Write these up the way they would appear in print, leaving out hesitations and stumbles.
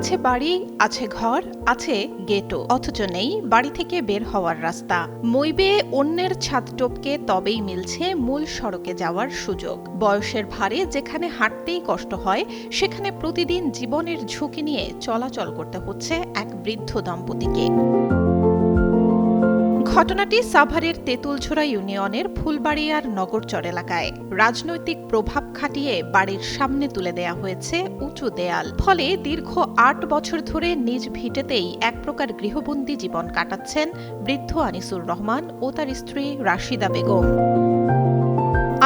আছে বাড়ি, আছে ঘর, আছে গেটও, অথচ নেই বাড়ি থেকে বের হওয়ার রাস্তা। মই বেয়ে অন্যের ছাদ টপকে তবেই মিলছে মূল সড়কে যাওয়ার সুযোগ। বয়সের ভারে যেখানে হাঁটতেই কষ্ট হয়, সেখানে প্রতিদিন জীবনের ঝুঁকি নিয়ে চলাচল করতে হচ্ছে এক বৃদ্ধ দম্পতিকে। ঘটনাটি সাভারের তেঁতুলঝোড়া ইউনিয়নের ফুলবাড়িয়ার নগরচর এলাকায়। রাজনৈতিক প্রভাব খাটিয়ে বাড়ির সামনে তুলে দেয়া হয়েছে উঁচু দেয়াল। ফলে দীর্ঘ ৮ বছর ধরে নিজ ভিটেতেই এক প্রকার গৃহবন্দী জীবন কাটাচ্ছেন বৃদ্ধ আনিসুর রহমান ও তার স্ত্রী রাশিদা বেগম।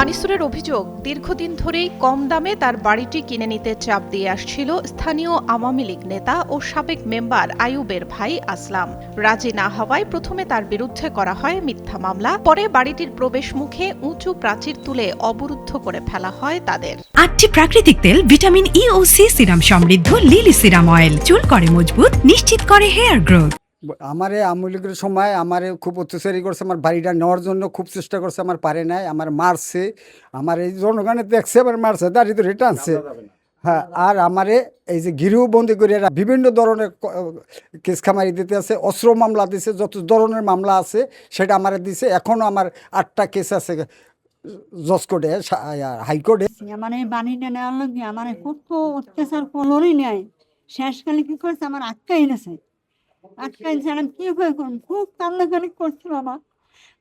আনিসুরের অভিযোগ, দীর্ঘদিন ধরেই কম দামে তার বাড়িটি কিনে নিতে চাপ দিয়ে আসছিল স্থানীয় আওয়ামী লীগ নেতা ও সাবেক মেম্বার আইয়ুবের ভাই আসলাম। রাজি না হওয়ায় প্রথমে তার বিরুদ্ধে করা হয় মিথ্যা মামলা, পরে বাড়িটির প্রবেশ মুখে উঁচু প্রাচীর তুলে অবরুদ্ধ করে ফেলা হয় তাদের। ৮টি প্রাকৃতিক তেল, ভিটামিন ই ও সি সিরাম সমৃদ্ধ লিলি সিরাম অয়েল চুল করে মজবুত, নিশ্চিত করে হেয়ার গ্রোথ। আমারে আওয়ামী লীগের সময় আমারে খুব অত্যাচারী করছে, আমার বাড়িটা নেওয়ার জন্য খুব চেষ্টা করছে, আমার পারে নাই, আমার মারছে, আমার এই জনগণে দেখছে, আবার মারছে, দাঁড়িয়ে তো রেটা আনছে। হ্যাঁ, আর আমারে এই যে গৃহবন্দী করে বিভিন্ন ধরনের কেস খামারি দিতে আছে, অস্ত্র মামলা দিছে, যত ধরনের মামলা আছে সেটা আমারে দিছে। এখনও আমার 8টা কেস আছে জজ কোর্টে, হাইকোর্টে। মানে বাণীটা নেওয়ার লোক মানে খুব অত্যাচার করলোই নেয়। শেষকালে কি করছে, আমার আটকাই এনেছে, আটকাই ছাড়া কি হয়ে করুন, খুব কান্নাকানি করছিল, আমার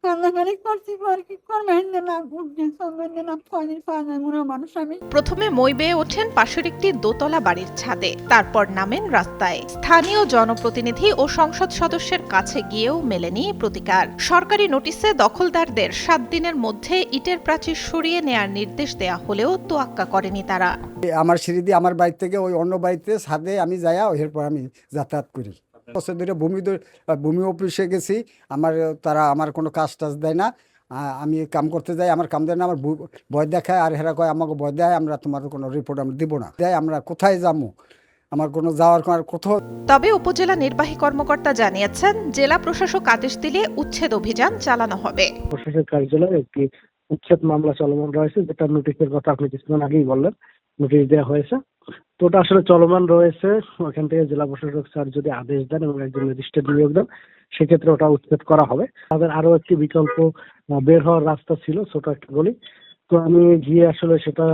কান্নাকানি করছি, আর কি করবে না উঠে সঙ্গে না ফলের পাঙামুড়া মানুষ আমি। প্রথমে মই বেয়ে ওঠেন পাশের একটি দোতলা বাড়ির ছাদে, তারপর নামেন রাস্তায়। স্থানীয় জনপ্রতিনিধি ও সংসদ সদস্যের কাছে গিয়েও মেলেনি প্রতিকার। সরকারি নোটিশে দখলদারদের 7 দিনের মধ্যে ইটের প্রাচীর সরিয়ে নেয়ার নির্দেশ দেয়া হলেও তোয়াক্কা করেনি তারা। আমার সিঁড়ি দিয়ে আমার বাড়ি থেকে ওই অন্য বাড়িতে ছাদে আমি যাইয়া এরপর আমি যাতায়াত করি। বছর ধরে ভূমি অফিসে গেছি, তারা আমার কোনো কাজ টাজ দেয় না। আমি কাম করতে যাই, আমার কাম দেয় না, আমার ভয় দেখায়, আর হেরা কয় আমাকে ভয় দেয়, আমরা তোমার কোনো রিপোর্ট আমরা দিব না, দেয় আমরা কোথায় যাবো, আমার কোনো যাওয়ার কোথাও। তবে উপজেলা নির্বাহী কর্মকর্তা জানিয়েছেন, জেলা প্রশাসক আদেশ দিলে উচ্ছেদ অভিযান চালানো হবে। প্রশাসক কার্যালয়ে একটি উচ্ছেদ মামলা চলমান রয়েছে, যেটা নোটিশের কথা আপনি কিছুক্ষণ আগেই বললেন, নোটিশ দেওয়া হয়েছে। তো ওটা আসলে চলমান রয়েছে। ওখান থেকে জেলা প্রশাসক স্যার যদি আদেশ দেন এবং একজন ম্যাজিস্ট্রেট নিয়োগ দেন, সেক্ষেত্রে ওটা উচ্ছেদ করা হবে। তাদের আরো একটি বিকল্প বের হওয়ার রাস্তা ছিল, ছোট একটা গলি। তো আমি গিয়ে আসলে সেটা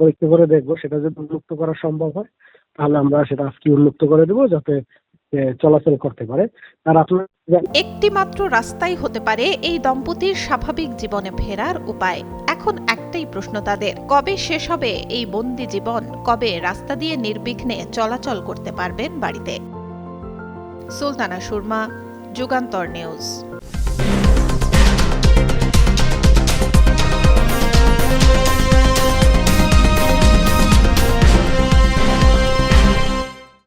পরীক্ষা করে দেখবো, সেটা যদি উন্মুক্ত করা সম্ভব হয় তাহলে আমরা সেটা আজকে উন্মুক্ত করে দেবো, যাতে চলাচল করতে পারে। আর আপনার একটি মাত্র রাস্তাই হতে পারে এই দম্পতির স্বাভাবিক জীবনে ফেরার উপায়। এখন একটাই প্রশ্ন তাদের, কবে শেষ হবে এই বন্দি জীবন, কবে রাস্তা দিয়ে নির্বিঘ্নে চলাচল করতে পারবেন বাড়িতে। সুলতানা সুরমা, যুগান্তর নিউজ।